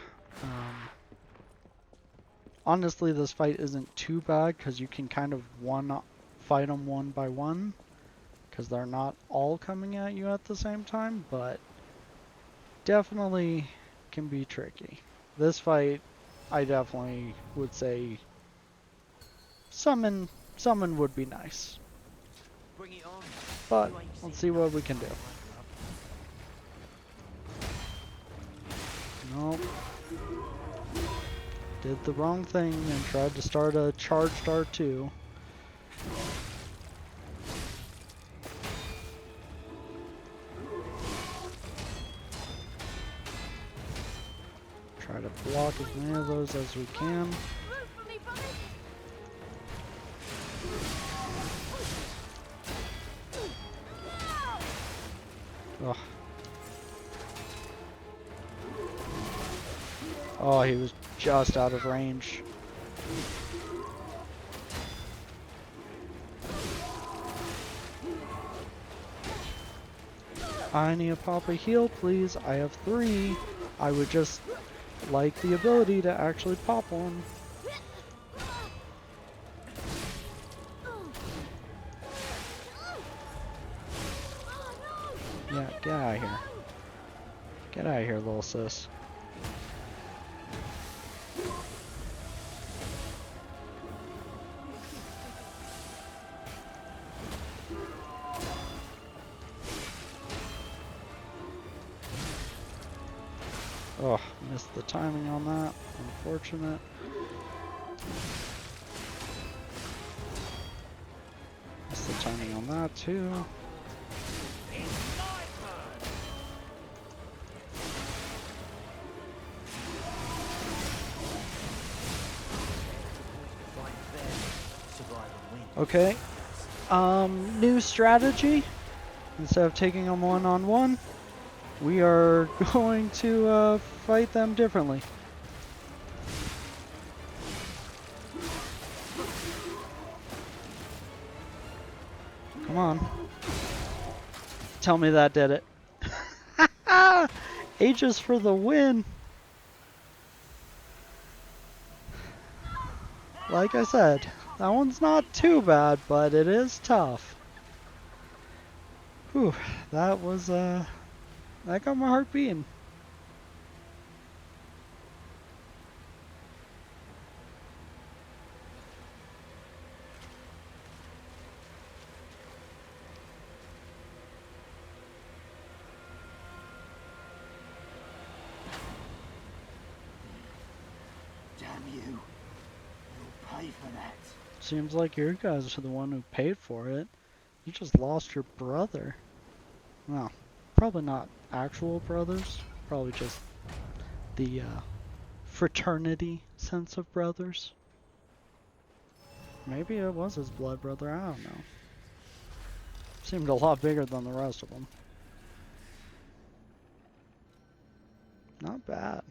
Honestly, this fight isn't too bad because you can kind of fight them one by one because they're not all coming at you at the same time, but definitely can be tricky. This fight, I definitely would say summon would be nice. Bring it on. But let's see what we can do. Did the wrong thing and tried to start a charged R2. Try to block as many of those as we can. Ugh. Oh, he was just out of range. I need a pop a heal, please. I have 3. I would just like the ability to actually pop one. Yeah, get out of here. Get out of here, little sis. Oh, missed the timing on that. Unfortunate. Missed the timing on that too. Okay. New strategy. Instead of taking them one-on-one, we are going to fight them differently. Come on. Tell me that did it. Aegis for the win. Like I said, that one's not too bad, but it is tough. Whew, that was, that got my heart beating. Damn you. You'll pay for that. Seems like you guys are the one who paid for it. You just lost your brother. Well, probably not actual brothers. Probably just the fraternity sense of brothers. Maybe it was his blood brother, I don't know. Seemed a lot bigger than the rest of them. Not bad.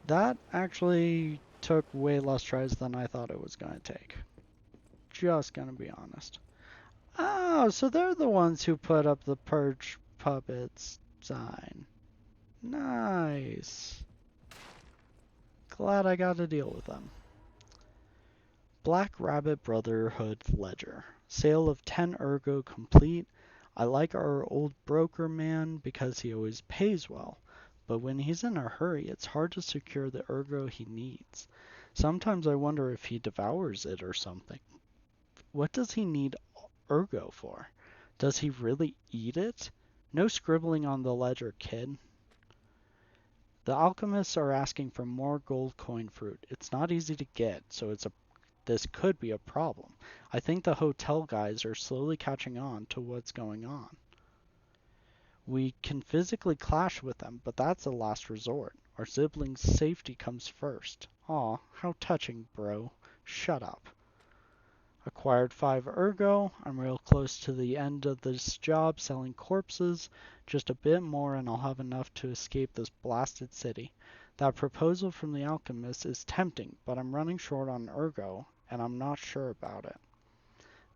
That actually took way less tries than I thought it was going to take. Just gonna be honest. Oh, so they're the ones who put up the Purge Puppets sign. Nice. Glad I got to deal with them. Black Rabbit Brotherhood Ledger. Sale of 10 Ergo complete. I like our old broker man because he always pays well, but when he's in a hurry, it's hard to secure the Ergo he needs. Sometimes I wonder if he devours it or something. What does he need Ergo for? Does he really eat it? No scribbling on the ledger, kid. The alchemists are asking for more gold coin fruit. It's not easy to get, so this could be a problem. I think the hotel guys are slowly catching on to what's going on. We can physically clash with them, but that's a last resort. Our siblings' safety comes first. Aw, how touching, bro. Shut up. Acquired 5 Ergo. I'm real close to the end of this job selling corpses. Just a bit more and I'll have enough to escape this blasted city. That proposal from the alchemist is tempting, but I'm running short on Ergo, and I'm not sure about it.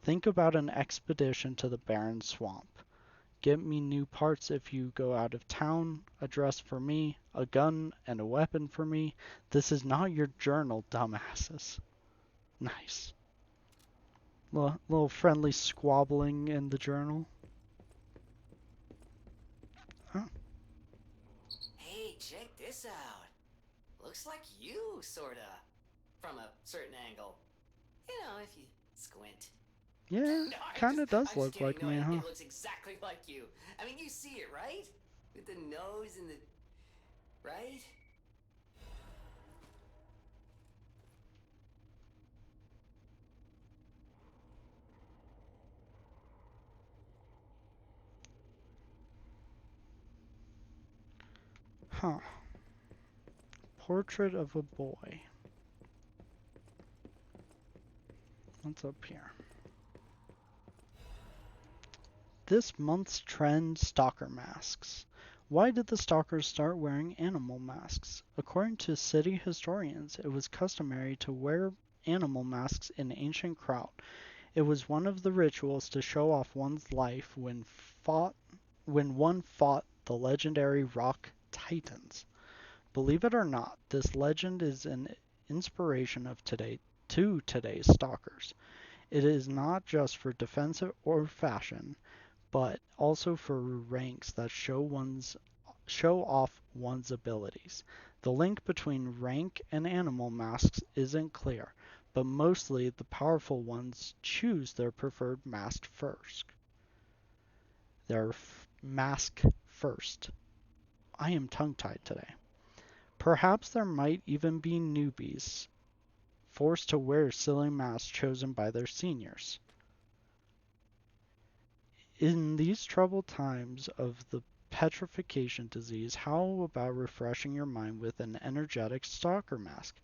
Think about an expedition to the barren swamp. Get me new parts if you go out of town, a dress for me, a gun and a weapon for me. This is not your journal, dumbasses. Nice. Little friendly squabbling in the journal. Oh. Hey, check this out. Looks like you, sorta. From a certain angle. You know, if you squint. Yeah, No, kind of does I'm just look kidding. like No, me, huh? it looks exactly like you. I mean, you see it, right? With the nose and the... Right? Huh. Portrait of a boy. What's up here? This month's trend, stalker masks. Why did the stalkers start wearing animal masks? According to city historians, it was customary to wear animal masks in ancient Kraut. It was one of the rituals to show off one's life when one fought the legendary rock titans. Believe it or not, this legend is an inspiration to today's stalkers. It is not just for defensive or fashion, but also for ranks that show off one's abilities. The link between rank and animal masks isn't clear, but mostly the powerful ones choose their preferred mask first. I am tongue-tied today. Perhaps there might even be newbies forced to wear silly masks chosen by their seniors. In these troubled times of the petrification disease, how about refreshing your mind with an energetic stalker mask?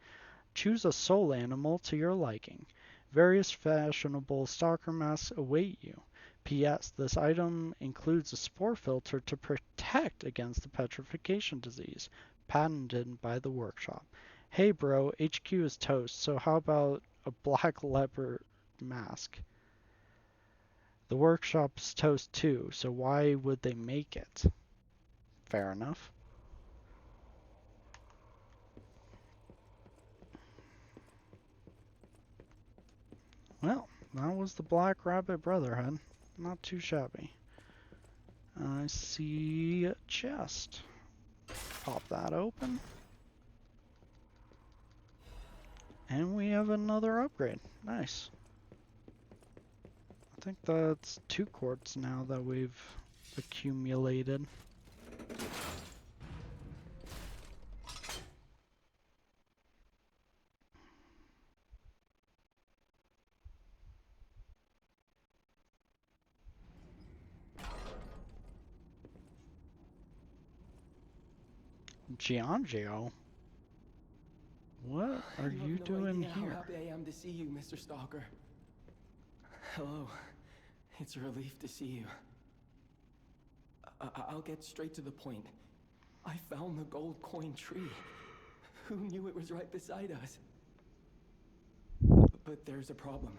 Choose a soul animal to your liking. Various fashionable stalker masks await you. P.S. This item includes a spore filter to protect against the petrification disease, patented by the workshop. Hey bro, HQ is toast, so how about a black leopard mask? The workshop's toast too, so why would they make it? Fair enough. Well, that was the Black Rabbit Brotherhood. Not too shabby. I see a chest. Pop that open. And we have another upgrade. Nice. I think that's 2 quartz now that we've accumulated. Giangio? What are you doing How here? happy I am to see you, Mr. Stalker. Hello. It's a relief to see you. I'll get straight to the point. I found the gold coin tree. Who knew it was right beside us? But there's a problem.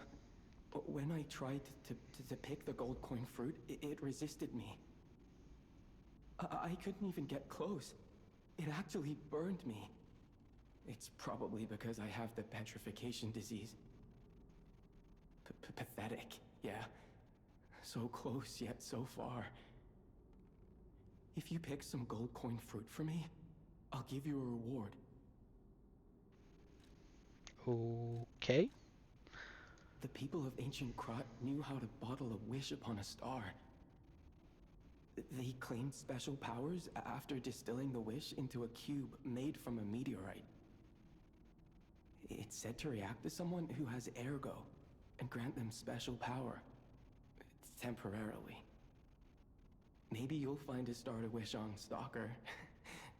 When I tried to pick the gold coin fruit, it resisted me. I couldn't even get close. It actually burned me. It's probably because I have the petrification disease. Pathetic, yeah. So close, yet so far. If you pick some gold coin fruit for me, I'll give you a reward. Okay. The people of ancient Krot knew how to bottle a wish upon a star. They claimed special powers after distilling the wish into a cube made from a meteorite. It's said to react to someone who has ergo and grant them special power. Temporarily. Maybe you'll find a star to wish on, Stalker.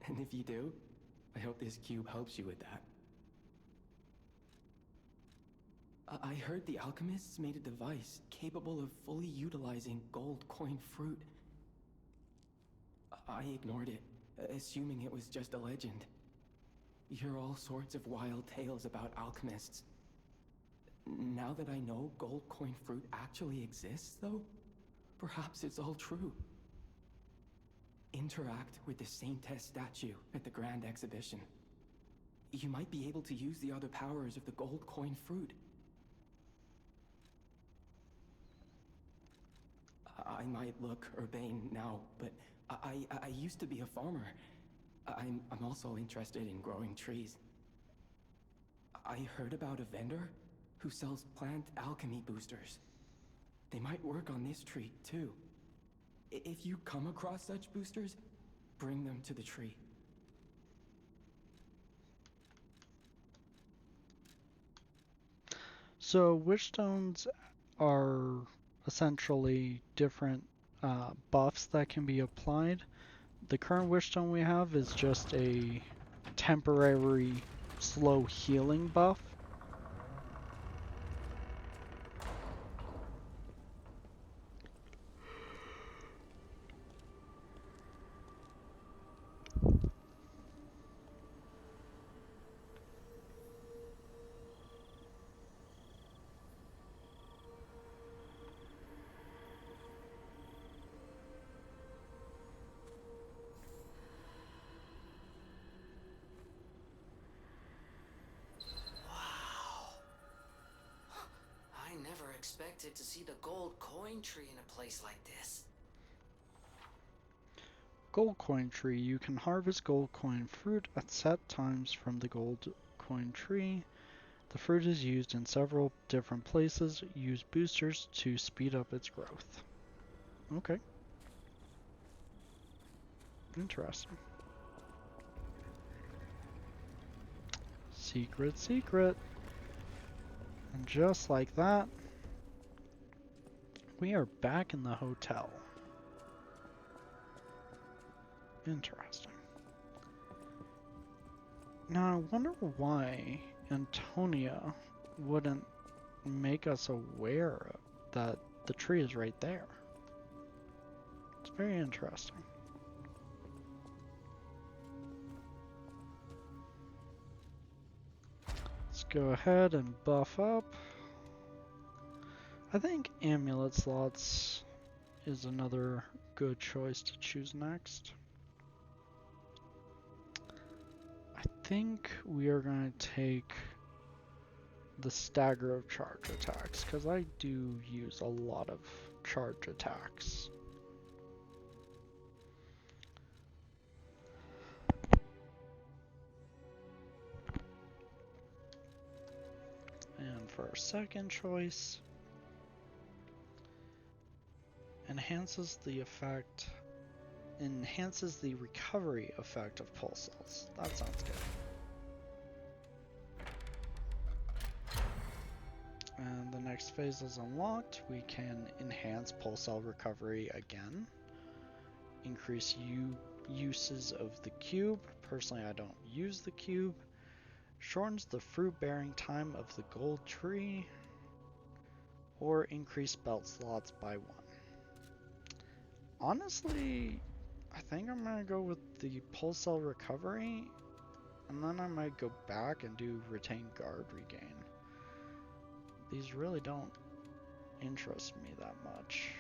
And if you do, I hope this cube helps you with that. I heard the alchemists made a device capable of fully utilizing gold coin fruit. I ignored it, assuming it was just a legend. You hear all sorts of wild tales about alchemists. Now that I know gold coin fruit actually exists, though, perhaps it's all true. Interact with the Saintess statue at the Grand Exhibition. You might be able to use the other powers of the gold coin fruit. I might look urbane now, but I used to be a farmer. I'm also interested in growing trees. I heard about a vendor who sells plant alchemy boosters. They might work on this tree, too. If you come across such boosters, bring them to the tree. So witchstones are essentially different buffs that can be applied the current wishstone we have is just a temporary slow healing buff. I never expected to see the gold coin tree in a place like this. Gold coin tree. You can harvest gold coin fruit at set times from the gold coin tree. The fruit is used in several different places. Use boosters to speed up its growth. Okay. Interesting. Secret, secret. And just like that, we are back in the hotel. Interesting. Now, I wonder why Antonia wouldn't make us aware that the tree is right there. It's very interesting. Let's go ahead and buff up. I think amulet slots is another good choice to choose next. I think we are going to take the stagger of charge attacks, because I do use a lot of charge attacks. And for our second choice, enhances the recovery effect of pulse cells. That sounds good. And the next phase is unlocked. We can enhance pulse cell recovery again. Increase uses of the cube. Personally, I don't use the cube. Shortens the fruit bearing time of the gold tree. Or increase belt slots by 1. Honestly, I think I'm gonna go with the pulse cell recovery, and then I might go back and do retain guard regain. These really don't interest me that much.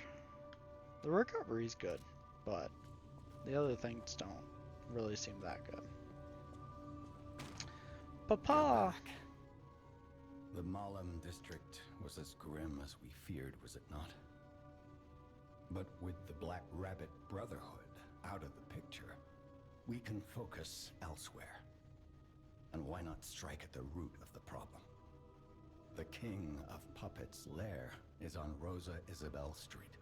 The recovery's good, but the other things don't really seem that good. Papa! The Malum district was as grim as we feared, was it not? But with the Black Rabbit Brotherhood out of the picture, we can focus elsewhere. And why not strike at the root of the problem? The King of Puppets' lair is on Rosa Isabel Street.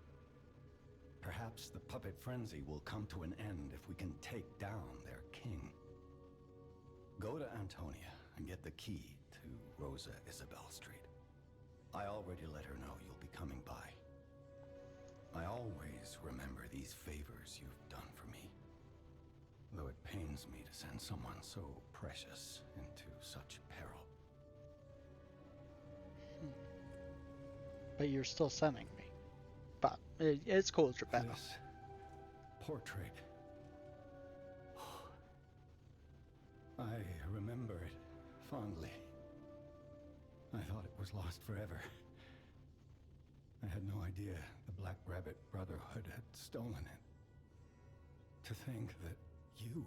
Perhaps the puppet frenzy will come to an end if we can take down their king. Go to Antonia and get the key to Rosa Isabel Street. I already let her know you'll be coming by. I always remember these favors you've done for me, though it pains me to send someone so precious into such peril. But you're still sending me. But it's cool, Geppetto. This portrait. I remember it fondly. I thought it was lost forever. I had no idea the Black Rabbit Brotherhood had stolen it. To think that you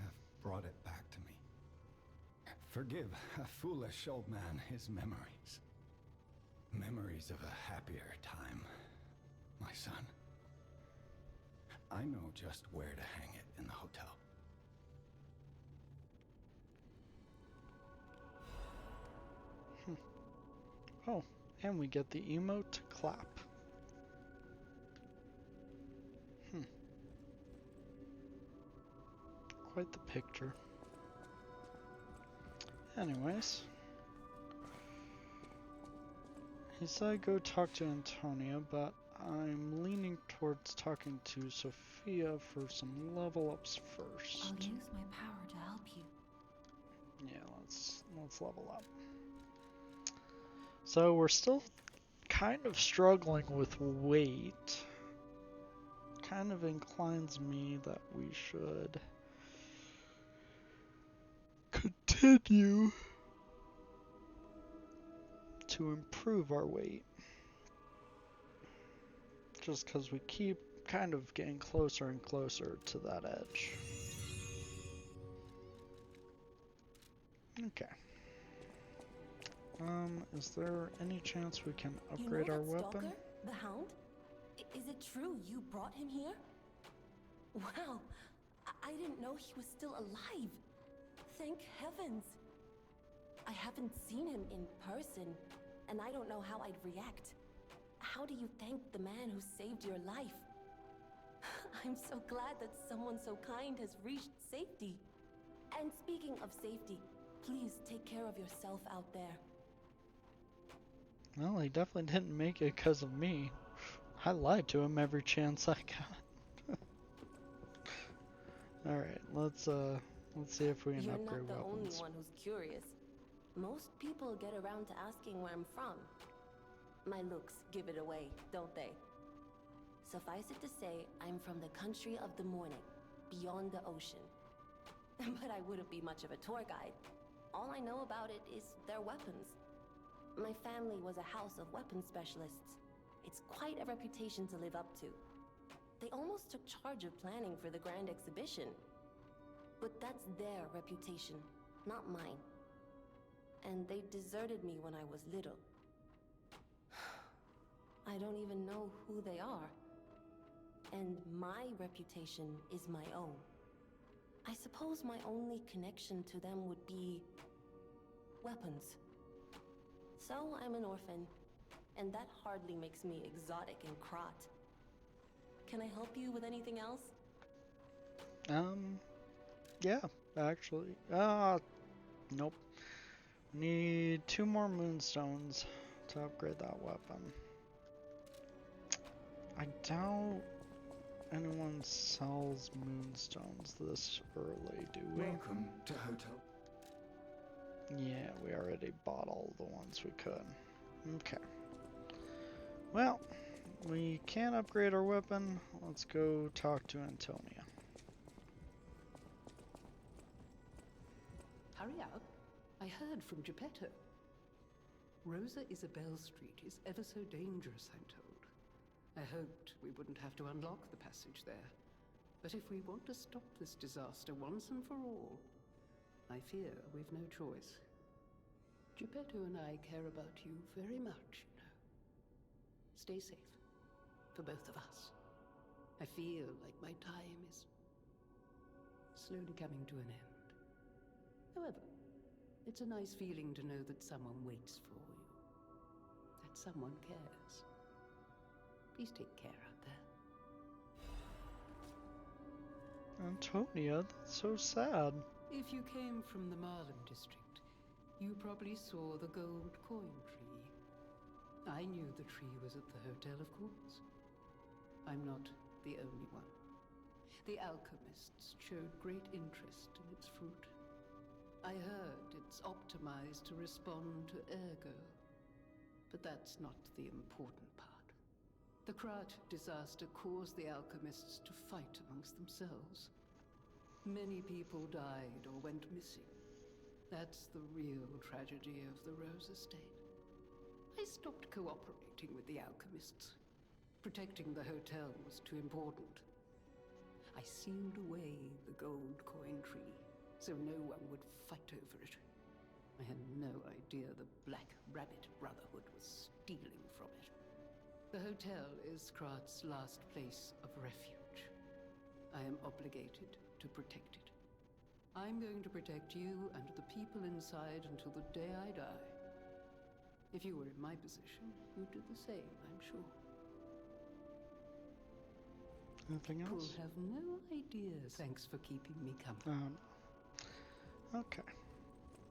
have brought it back to me. Forgive a foolish old man his memories. Memories of a happier time, my son. I know just where to hang it in the hotel. Oh, and we get the emote clap. Quite the picture. Anyways. He said go talk to Antonia, but I'm leaning towards talking to Sophia for some level ups first. I'll use my power to help you. Yeah, let's level up. So we're still kind of struggling with weight. Kind of inclines me that we should continue to improve our weight. Just because we keep kind of getting closer and closer to that edge. Okay. Is there any chance we can upgrade our weapon? Stalker? The Hound? Is it true you brought him here? Wow, I didn't know he was still alive. Thank heavens. I haven't seen him in person, and I don't know how I'd react. How do you thank the man who saved your life? I'm so glad that someone so kind has reached safety. And speaking of safety, please take care of yourself out there. Well, he definitely didn't make it because of me. I lied to him every chance I got. Alright, let's see if we can upgrade You're not the only weapons. one who's curious. Most people get around to asking where I'm from. My looks give it away, don't they? Suffice it to say, I'm from the country of the morning, beyond the ocean. But I wouldn't be much of a tour guide. All I know about it is their weapons. My family was a house of weapons specialists. It's quite a reputation to live up to. They almost took charge of planning for the grand exhibition. But that's their reputation, not mine. And they deserted me when I was little. I don't even know who they are. And my reputation is my own. I suppose my only connection to them would be weapons. So I'm an orphan, and that hardly makes me exotic in Krat. Can I help you with anything else? Yeah, actually. Nope. Need 2 more moonstones to upgrade that weapon. I doubt anyone sells moonstones this early, do we? Welcome to Hotel. Yeah, we already bought all the ones we could. Okay. Well, we can't upgrade our weapon. Let's go talk to Antonia. Hurry up. I heard from Geppetto. Rosa Isabel Street is ever so dangerous, I'm told. I hoped we wouldn't have to unlock the passage there. But if we want to stop this disaster once and for all, I fear we've no choice. Geppetto and I care about you very much, you know. Stay safe, for both of us. I feel like my time is slowly coming to an end. However, it's a nice feeling to know that someone waits for you. That someone cares. Please take care out there. Antonia, that's so sad. If you came from the Marlin district, you probably saw the gold coin tree. I knew the tree was at the hotel, of course. I'm not the only one. The alchemists showed great interest in its fruit. I heard it's optimized to respond to ergo. But that's not the important part. The Krat disaster caused the alchemists to fight amongst themselves. Many people died or went missing. That's the real tragedy of the Rose Estate. I stopped cooperating with the alchemists. Protecting the hotel was too important. I sealed away the gold coin tree, so no one would fight over it. I had no idea the Black Rabbit Brotherhood was stealing from it. The hotel is Krat's last place of refuge. I am obligated to protect it. I'm going to protect you and the people inside until the day I die. If you were in my position, you'd do the same, I'm sure. Anything else? People have no idea. Thanks for keeping me company. Okay.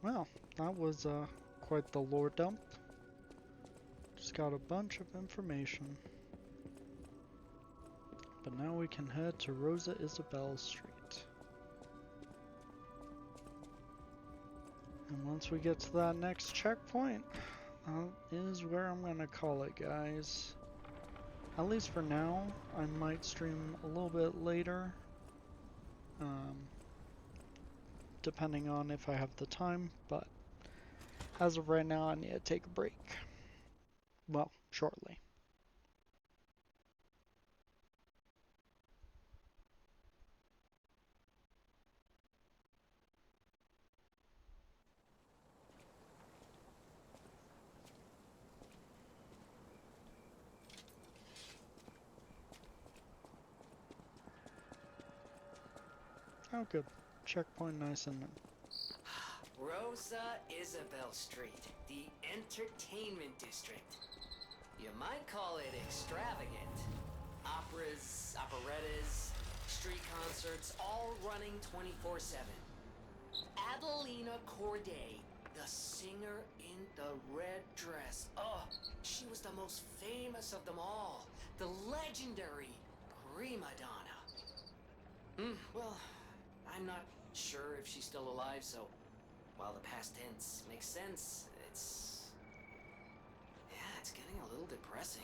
Well, that was quite the lore dump. Just got a bunch of information. But now we can head to Rosa Isabel Street. And once we get to that next checkpoint, that is where I'm gonna call it, guys. At least for now. I might stream a little bit later, depending on if I have the time, but as of right now, I need to take a break. Well, shortly. Oh, good. Checkpoint nice and... Rosa Isabel Street, the entertainment district. You might call it extravagant. Operas, operettas, street concerts, all running 24/7. Adelina Corday, the singer in the red dress. Oh, she was the most famous of them all. The legendary prima donna. Well, I'm not sure if she's still alive, so while the past tense makes sense, it's getting a little depressing.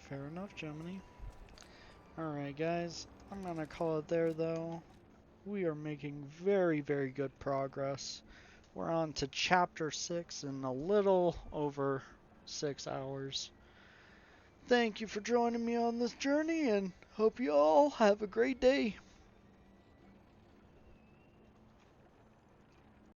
Fair enough, Gemini. Alright, guys. I'm gonna call it there, though. We are making very, very good progress. We're on to Chapter 6 in a little over 6 hours. Thank you for joining me on this journey, and hope you all have a great day.